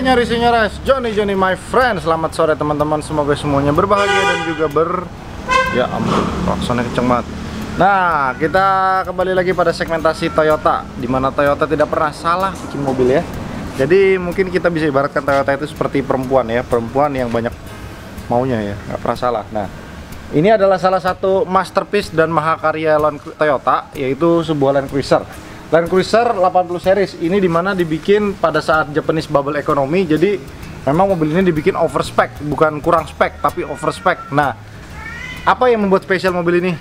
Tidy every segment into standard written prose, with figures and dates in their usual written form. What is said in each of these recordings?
Senyores, Johnny my friend. Selamat sore teman-teman, semoga semuanya berbahagia dan juga ya ampun, klaksonnya kenceng banget. Nah, kita kembali lagi pada segmentasi Toyota, dimana Toyota tidak pernah salah bikin mobil ya. Jadi mungkin kita bisa ibaratkan Toyota itu seperti perempuan ya, perempuan yang banyak maunya ya, nggak pernah salah. Nah, ini adalah salah satu masterpiece dan mahakarya Toyota, yaitu sebuah Land Cruiser. Land Cruiser 80 series ini dimana dibikin pada saat Japanese bubble economy. Jadi memang mobil ini dibikin overspec, bukan kurang spek tapi overspec. Nah, apa yang membuat spesial mobil ini?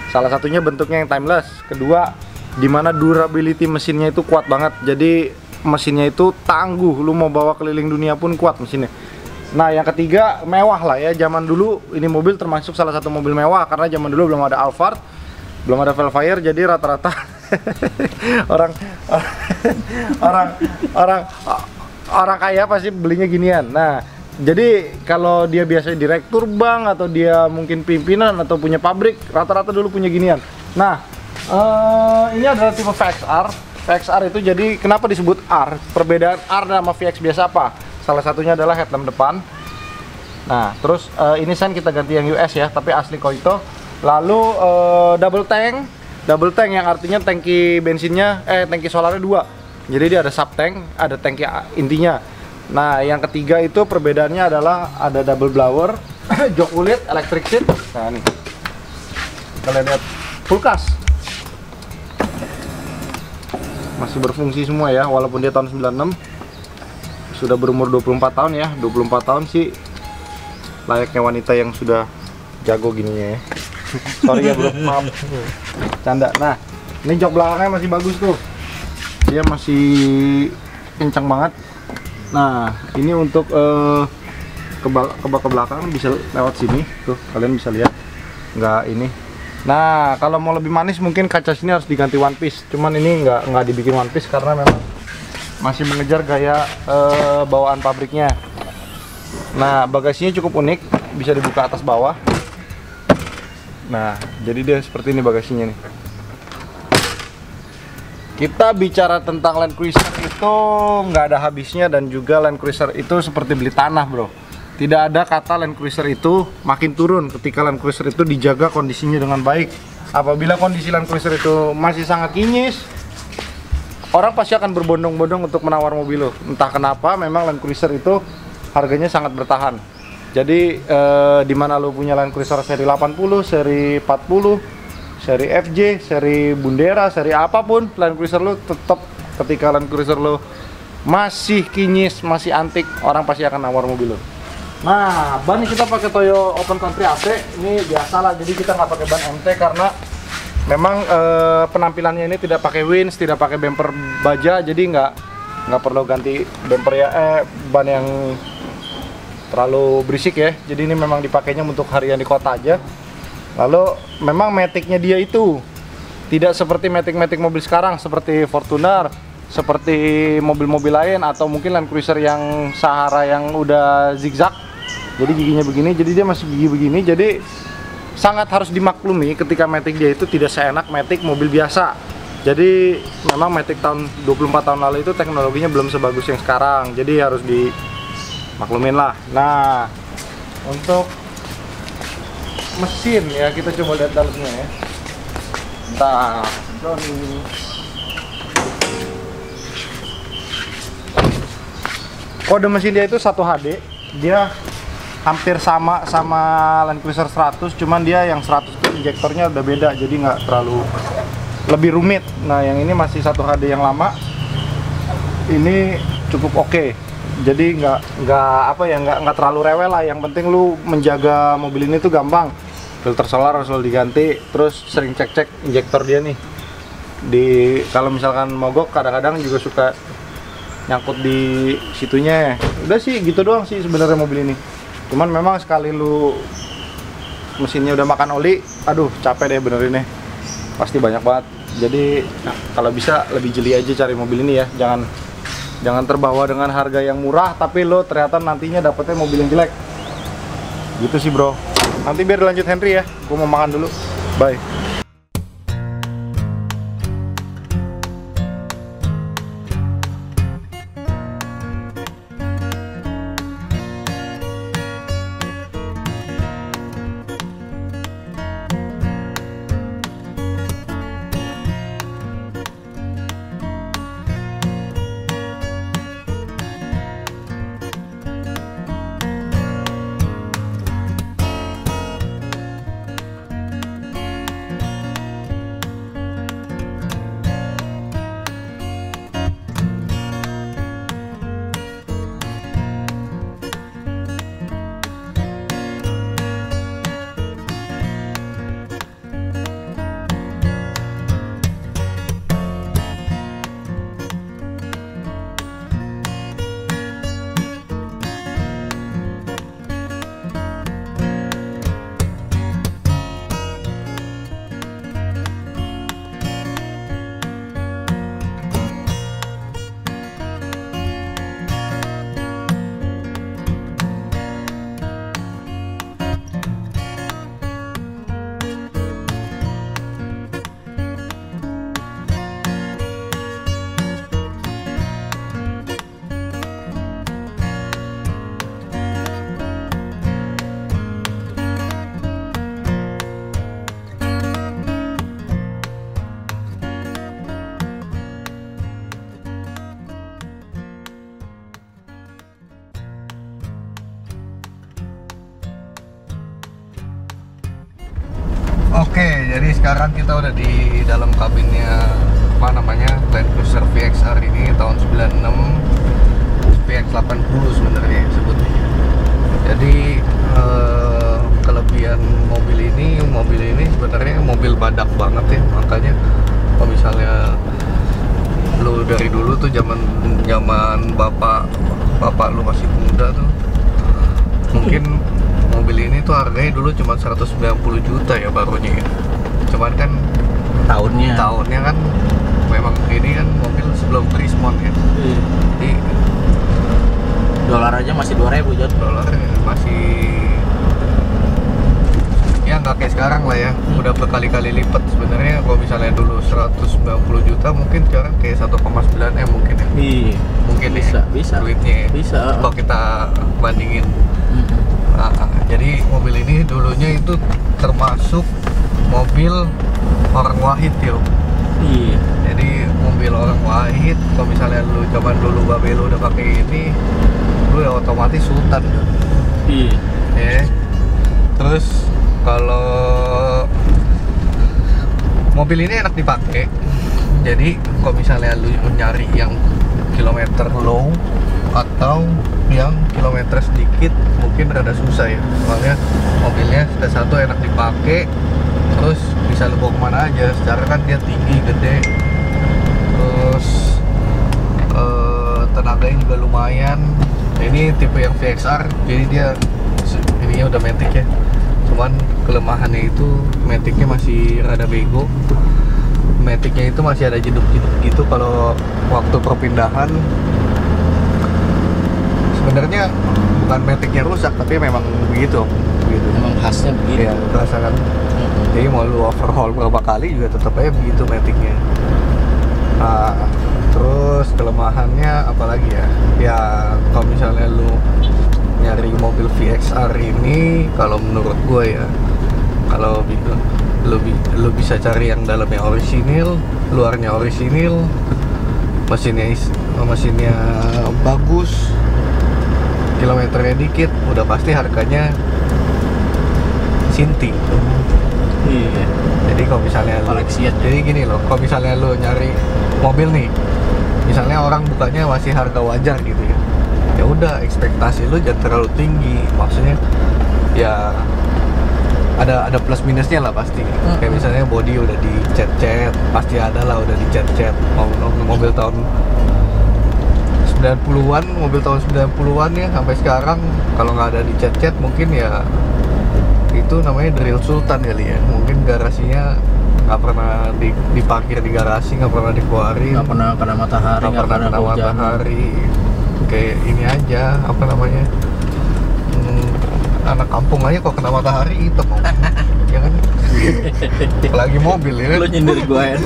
Salah satunya bentuknya yang timeless. Kedua, dimana durability mesinnya itu kuat banget. Jadi mesinnya itu tangguh, lu mau bawa keliling dunia pun kuat mesinnya. Nah, yang ketiga mewah lah ya. Zaman dulu ini mobil termasuk salah satu mobil mewah karena zaman dulu belum ada Alphard, belum ada Velfire, jadi rata-rata orang kaya pasti belinya ginian. Nah, jadi kalau dia biasa direktur bank atau dia mungkin pimpinan atau punya pabrik, rata-rata dulu punya ginian. Nah, ini adalah tipe VXR. VXR itu jadi kenapa disebut R? Perbedaan R sama VX biasa apa? Salah satunya adalah headlamp depan. Nah, terus ini sen kita ganti yang US ya, tapi asli Koito. Lalu double tank yang artinya tangki bensinnya, tangki solarnya 2. Jadi dia ada sub tank, ada tangki intinya. Nah, yang ketiga itu perbedaannya adalah ada double blower, jok kulit, electric seat. Nah, nih kalian lihat full cast, masih berfungsi semua ya, walaupun dia tahun 96, sudah berumur 24 tahun ya. 24 tahun sih layaknya wanita yang sudah jago gininya ya. Sorry ya bro, maaf, canda. Nah, ini jok belakangnya masih bagus tuh, dia masih kencang banget. Nah, ini untuk ke belakang bisa lewat sini tuh, kalian bisa lihat nggak ini. Nah, kalau mau lebih manis mungkin kaca sini harus diganti one piece, cuman ini nggak dibikin one piece karena memang masih mengejar gaya bawaan pabriknya. Nah, bagasinya cukup unik, bisa dibuka atas bawah. Nah, jadi dia seperti ini bagasinya nih. Kita bicara tentang Land Cruiser itu nggak ada habisnya, dan juga Land Cruiser itu seperti beli tanah bro. Tidak ada kata Land Cruiser itu makin turun ketika Land Cruiser itu dijaga kondisinya dengan baik. Apabila kondisi Land Cruiser itu masih sangat kinyis, orang pasti akan berbondong-bondong untuk menawar mobil lo. Entah kenapa memang Land Cruiser itu harganya sangat bertahan. Jadi dimana lo punya Land Cruiser seri 80, seri 40, seri FJ, seri Bundera, seri apapun, Land Cruiser lo tetap ketika Land Cruiser lo masih kinyis, masih antik, orang pasti akan nawar mobil lo. Nah, ban kita pakai Toyo Open Country AC, ini biasa lah. Jadi kita nggak pakai ban MT karena memang penampilannya ini tidak pakai winch, tidak pakai bumper baja, jadi nggak perlu ganti bumper ya, ban yang terlalu berisik ya. Jadi ini memang dipakainya untuk harian di kota aja. Lalu memang maticnya dia itu tidak seperti matic mobil sekarang, seperti Fortuner, seperti mobil-mobil lain, atau mungkin Land Cruiser yang Sahara yang udah zigzag. Jadi giginya begini, jadi dia masih gigi begini. Jadi sangat harus dimaklumi ketika matic dia itu tidak seenak matic mobil biasa. Jadi memang matic tahun 24 tahun lalu itu teknologinya belum sebagus yang sekarang. Jadi harus dimaklumin lah. Nah, untuk mesin ya, kita coba lihat dalamnya ya. Nah, kode mesin dia itu 1 HD. Dia hampir sama Land Cruiser 100, cuman dia yang 100 injektornya udah beda, jadi nggak terlalu lebih rumit. Nah, yang ini masih 1 HD yang lama. Ini cukup oke. Jadi nggak terlalu rewel lah. Yang penting lu menjaga mobil ini tuh gampang. Filter solar harus selalu diganti, terus sering cek injektor dia nih. Kalau misalkan mogok kadang-kadang juga suka nyangkut di situnya. Udah sih gitu doang sih sebenarnya mobil ini. Cuman memang sekali lu mesinnya udah makan oli, aduh capek deh benerinnya. Pasti banyak banget. Jadi kalau bisa lebih jeli aja cari mobil ini ya. Jangan terbawa dengan harga yang murah tapi lo ternyata nantinya dapetnya mobil yang jelek. Gitu sih bro. Nanti biar lanjut Henry ya. Gue mau makan dulu. Bye. Oke, jadi sekarang kita udah di dalam kabinnya apa namanya Land Cruiser VXR ini tahun 96, VX80 sebenarnya sebutnya. Jadi kelebihan mobil ini sebenarnya mobil badak banget ya, makanya kalau misalnya lu dari dulu tuh zaman bapak lu masih muda tuh, mungkin mobil ini tuh harganya dulu cuma 190 juta ya barunya ya. Cuman kan tahunnya kan memang ini kan mobil sebelum Prismon ya. Jadi dolar aja masih 2.000 Jon. dolar masih ya nggak kayak sekarang lah ya. Udah berkali-kali lipat sebenarnya. Kalau misalnya dulu 190 juta mungkin sekarang kayak 1,9 M mungkin ya. Iya. Mungkin bisa duitnya ya. Bisa. Kalau kita bandingin. Jadi mobil ini dulunya itu termasuk mobil orang wahid yo. Iya. Jadi mobil orang wahid, kalau misalnya lu zaman dulu babe lu udah pakai ini, lu ya otomatis sultan yo. Iya. Ya. Terus kalau mobil ini enak dipakai. Jadi kalau misalnya lu nyari yang kilometer low atau yang kilometer sedikit mungkin rada susah ya, soalnya mobilnya sudah satu enak dipakai, terus bisa lu bawa kemana aja. Secara kan dia tinggi, gede, terus tenaganya juga lumayan. Ini tipe yang VXR, jadi dia ininya udah matic ya. Cuman kelemahannya itu maticnya masih rada bego. Maticnya itu masih ada jeduk-jeduk gitu kalau waktu perpindahan. Sebenarnya bukan maticnya rusak, tapi memang begitu. Emang khasnya begitu. Iya, terasa kan. Jadi mau lu overhaul berapa kali juga tetap aja begitu maticnya. Nah, terus kelemahannya apalagi ya? Ya kalau misalnya lu nyari mobil VXR ini, kalau menurut gue ya, kalau lu bisa cari yang dalamnya orisinil, luarnya orisinil, mesinnya bagus, kilometernya dikit, udah pasti harganya sinting. Iya. Jadi kalau misalnya jadi gini loh, kalau misalnya lu nyari mobil nih, misalnya orang bukanya masih harga wajar gitu ya udah ekspektasi lu jangan terlalu tinggi. Maksudnya ya ada plus minusnya lah pasti. Kayak misalnya body udah dicet-cet, pasti ada lah udah dicet-cet. Mobil tahun 90-an, mobil tahun 90-an ya sampai sekarang kalau nggak ada dicet-cet mungkin ya itu namanya drill sultan kali ya. Mungkin garasinya nggak pernah diparkir di garasi, nggak pernah dikeluarin, Nggak pernah kena matahari, nggak pernah kena matahari. Kayak ini aja, apa namanya, anak kampung aja kok kena matahari hitam ya kan. Apalagi mobil ya kan. Lu nyindir gue ya.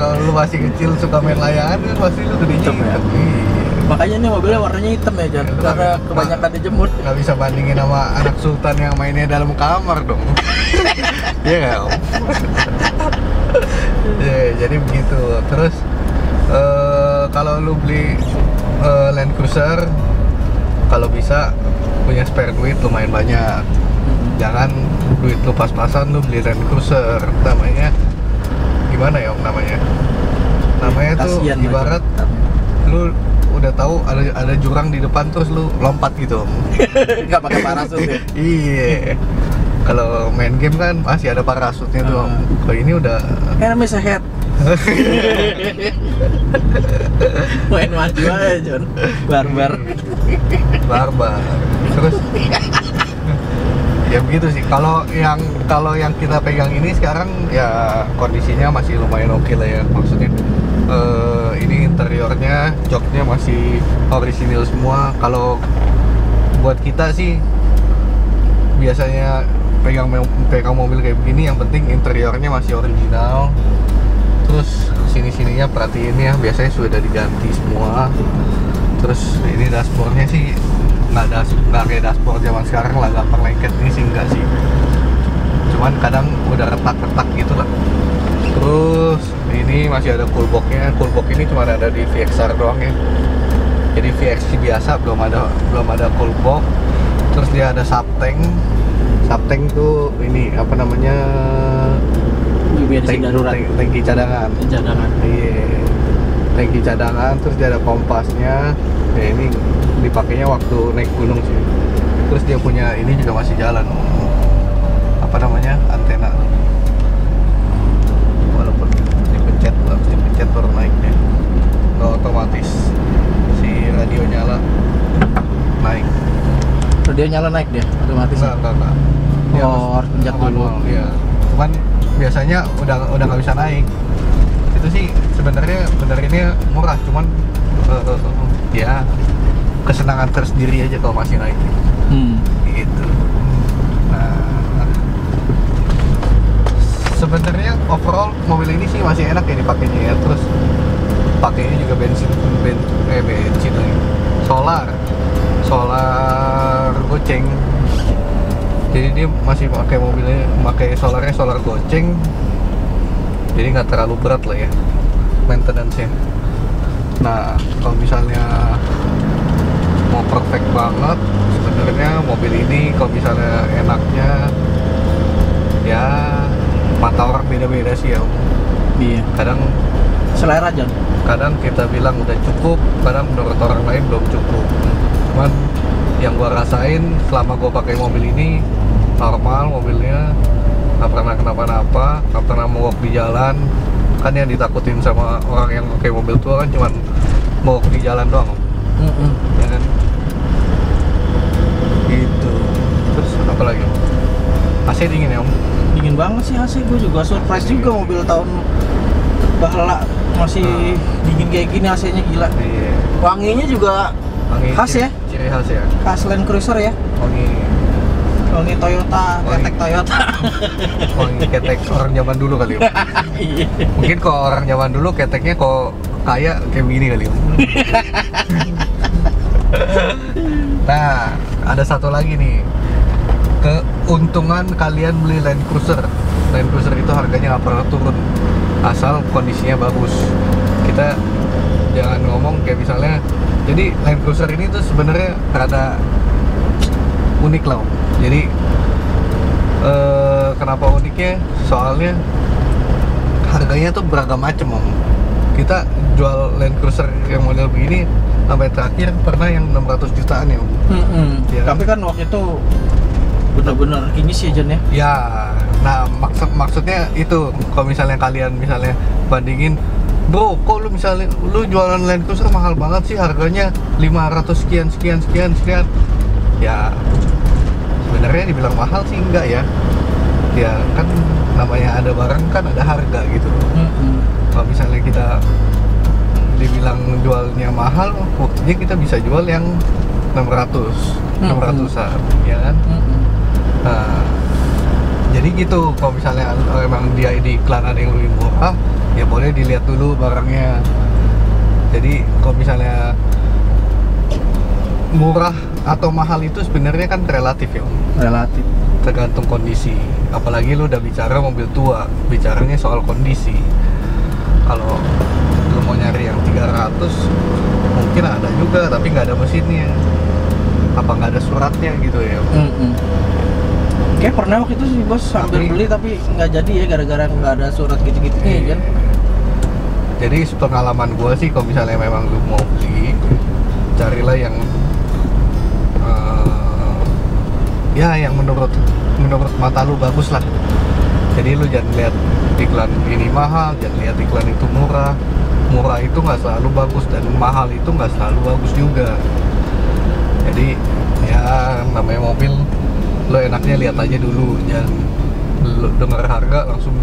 Kalau lu masih kecil suka main layangan kan pasti lu gedenya Hitam ya? hitam. Iya. Makanya nih mobilnya warnanya hitam ya Jan, Itu karena kan- kebanyakan dijemur. Nggak bisa bandingin sama anak sultan yang mainnya dalam kamar dong. Iya nggak Om? Ya, jadi begitu. Terus kalau lu beli Land Cruiser, kalau bisa punya spare duit lumayan banyak. Jangan duit lu pas-pasan lu beli Land Cruiser. Namanya gimana ya Om namanya? Namanya tuh Kasian ibarat lu udah tahu ada jurang di depan terus lu lompat gitu Om. nggak pakai parasut ya. Iya. Kalau main game kan masih ada parasutnya tuh Om. Kalau ini udah Namanya sehat. Main maju aja John, barbar. Terus ya begitu sih. Kalau yang kita pegang ini sekarang ya kondisinya masih lumayan oke lah ya. Maksudnya ini interiornya, joknya masih orisinil semua. Kalau buat kita sih biasanya pegang mobil kayak begini, yang penting interiornya masih original. Terus sini-sininya perhatiin ya, biasanya sudah diganti semua. Terus ini dashboardnya sih nggak kayak dashboard zaman sekarang lah, gampang lengket. Ini sih enggak sih, cuman kadang udah retak-retak gitu lah. Terus ini masih ada coolbox-nya. Coolbox ini cuma ada di VXR doang ya, jadi VXC biasa, belum ada coolbox. Terus dia ada subtank tuh ini apa namanya, Bensin darurat. tangki cadangan. Iya, tangki cadangan. Terus dia ada kompasnya. Ya ini dipakainya waktu naik gunung sih. Terus dia punya ini juga masih jalan, apa namanya, antena. Walaupun dipencet baru naik deh. Nggak otomatis si radio nyala naik. Dia nyala naik dia otomatis. Enggak. Dia Harus pencet dulu. Iya. Cuman biasanya udah nggak bisa naik. Itu sih sebenarnya benerinnya murah, cuman ya kesenangan tersendiri aja kalau masih naik. Gitu. Nah, sebenarnya overall mobil ini sih masih enak ya dipakainya ya. Terus pakainya juga bensin lagi. Solar goceng. Jadi dia masih pakai solar goceng. Jadi nggak terlalu berat lah ya maintenance-nya. Nah, kalau misalnya mau perfect banget, sebenarnya mobil ini kalau misalnya enaknya ya mata orang beda-beda sih ya. Iya. Kadang Selera John. kadang kita bilang udah cukup, kadang menurut orang lain belum cukup. Cuman yang gua rasain selama gua pakai mobil ini normal, mobilnya nggak pernah kenapa-napa, nggak pernah mogok di jalan. Kan yang ditakutin sama orang yang pakai mobil tua kan cuman mogok di jalan doang, ya kan? Gitu. Terus apa lagi? AC dingin ya, Om? Dingin banget sih AC. Gue juga surprise juga, mobil tahun bahala masih dingin kayak gini, AC-nya gila. Iya. Wanginya juga khas ya, Ciri khas ya. khas Land Cruiser ya. Wangi Toyota, ketek Toyota. Wangi ketek orang zaman dulu kali ya. Iya. Mungkin kalau orang zaman dulu keteknya kok kaya kayak begini kali ya. Nah, ada satu lagi nih, keuntungan kalian beli Land Cruiser. Land Cruiser itu harganya nggak pernah turun asal kondisinya bagus. Kita jangan ngomong kayak misalnya, jadi Land Cruiser ini tuh sebenarnya rada unik lah, Om. Jadi kenapa uniknya? Soalnya harganya tuh beragam macam, Om. Kita jual Land Cruiser yang model begini sampai terakhir pernah yang 600 jutaan ya, Om. Ya, Tapi kan waktu itu benar-benar ini sih John ya. Ya, nah maksudnya itu kalau misalnya kalian bandingin, bro, kok lu jualan Land Cruiser mahal banget sih, harganya 500 sekian. Ya sebenarnya dibilang mahal sih enggak ya. Ya kan namanya ada barang kan ada harga gitu. Kalau misalnya kita dibilang jualnya mahal, buktinya kita bisa jual yang 600-an, ya kan? Nah, jadi gitu. Kalau misalnya emang dia di iklan ada yang lebih murah, ya boleh dilihat dulu barangnya. Jadi kalau misalnya murah atau mahal itu sebenarnya kan relatif ya, Om. Relatif. Tergantung kondisi. Apalagi lu udah bicara mobil tua, bicaranya soal kondisi. Kalau lu mau nyari yang 300, mungkin ada juga, tapi nggak ada mesinnya. Apa nggak ada suratnya gitu ya? Kayak pernah waktu itu sih bos hampir beli tapi nggak jadi ya, gara-gara nggak ada surat gitu-gitunya kan. Jadi pengalaman gua sih, kalau misalnya memang lu mau beli, carilah yang ya yang menurut mata lu bagus lah. Jadi lu jangan lihat iklan ini mahal, jangan lihat iklan itu murah. Murah itu nggak selalu bagus dan mahal itu nggak selalu bagus juga. Jadi ya namanya mobil, lo enaknya lihat aja dulu, jangan lo dengar harga langsung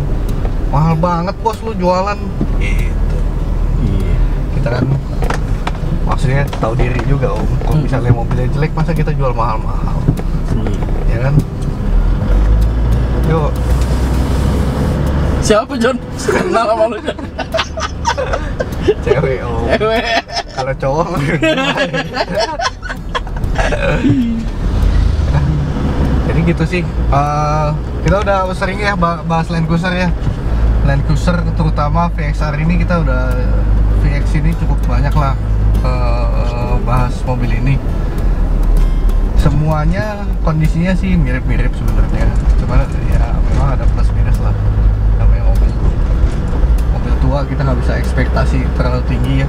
mahal banget bos lu jualan gitu. Iya. Kita kan maksudnya tahu diri juga om, kalau misalnya mobilnya jelek masa kita jual mahal-mahal, ya kan? Yuk. Siapa John? Kenal sama lu John? Cewek om. Cewek. Kalau cowok mah jadi gitu sih. Kita udah sering ya bahas Land Cruiser ya. Land Cruiser terutama VXR ini kita udah VX ini cukup banyak lah bahas mobil ini. Semuanya kondisinya sih mirip-mirip sebenarnya. Cuma ya memang ada plus minus lah. Namanya mobil tua kita nggak bisa ekspektasi terlalu tinggi ya.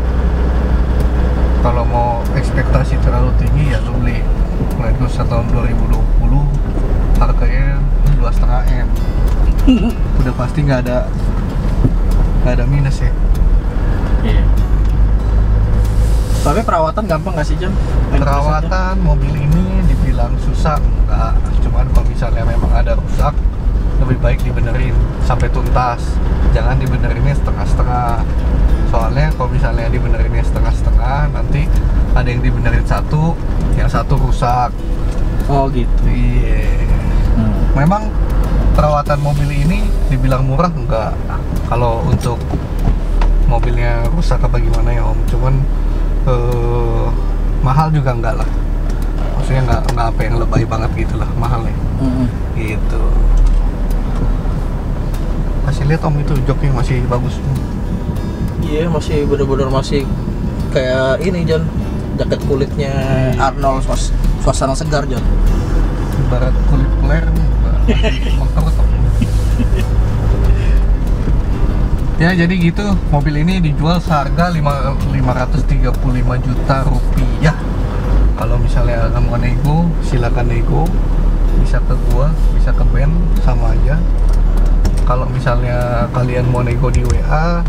Kalau mau ekspektasi terlalu tinggi ya lo beli Land Cruiser tahun 2020 harganya 2,5 M. Udah pasti nggak ada minus ya. Iya. Tapi perawatan gampang nggak sih John? Perawatan mobil ini dibilang susah enggak, cuman kalau misalnya memang ada rusak lebih baik dibenerin sampai tuntas, jangan diberinnya setengah-setengah. Soalnya kalau misalnya diberinnya setengah-setengah nanti ada yang dibenerin satu, yang satu rusak. Oh gitu. Iya. Memang perawatan mobil ini dibilang murah enggak, kalau untuk mobilnya rusak apa gimana ya om, cuman mahal juga enggak lah, maksudnya enggak apa yang lebay banget gitu lah mahalnya. Gitu. Masih lihat om itu joknya masih bagus. Iya, masih bener-bener masih kayak ini John, jaket kulitnya Arnold, suasana segar John. Ibarat kulit peler mengkerut om. Ya jadi gitu, mobil ini dijual seharga 535 juta rupiah. Kalau misalnya kamu mau nego, silakan nego. Bisa ke gua, bisa ke Ben, sama aja. Kalau misalnya kalian mau nego di WA,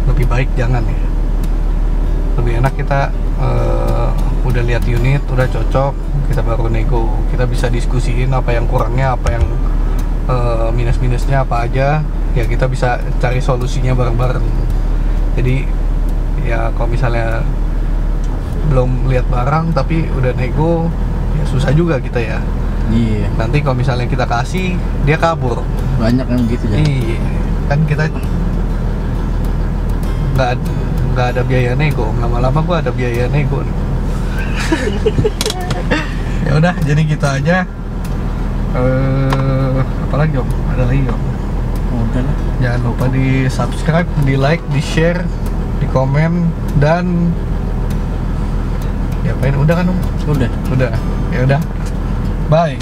lebih baik jangan ya. Lebih enak kita udah lihat unit, udah cocok, kita baru nego. Kita bisa diskusiin apa yang kurangnya, apa yang minus-minusnya apa aja. Ya kita bisa cari solusinya bareng-bareng. Jadi ya kalau misalnya belum lihat barang tapi udah nego, ya susah juga kita ya. Iya. Nanti kalau misalnya kita kasih, dia kabur. Banyak yang gitu ya. Iya, kan kita nggak ada biaya nego. Lama-lama gua ada biaya nego nih. Ya udah, jadi gitu aja. Apalagi om? Ada lagi om? Udah lah. Jangan lupa di subscribe, di like, di share, di komen, dan ya apain udah kan om? Udah. Udah. Ya udah. Bye.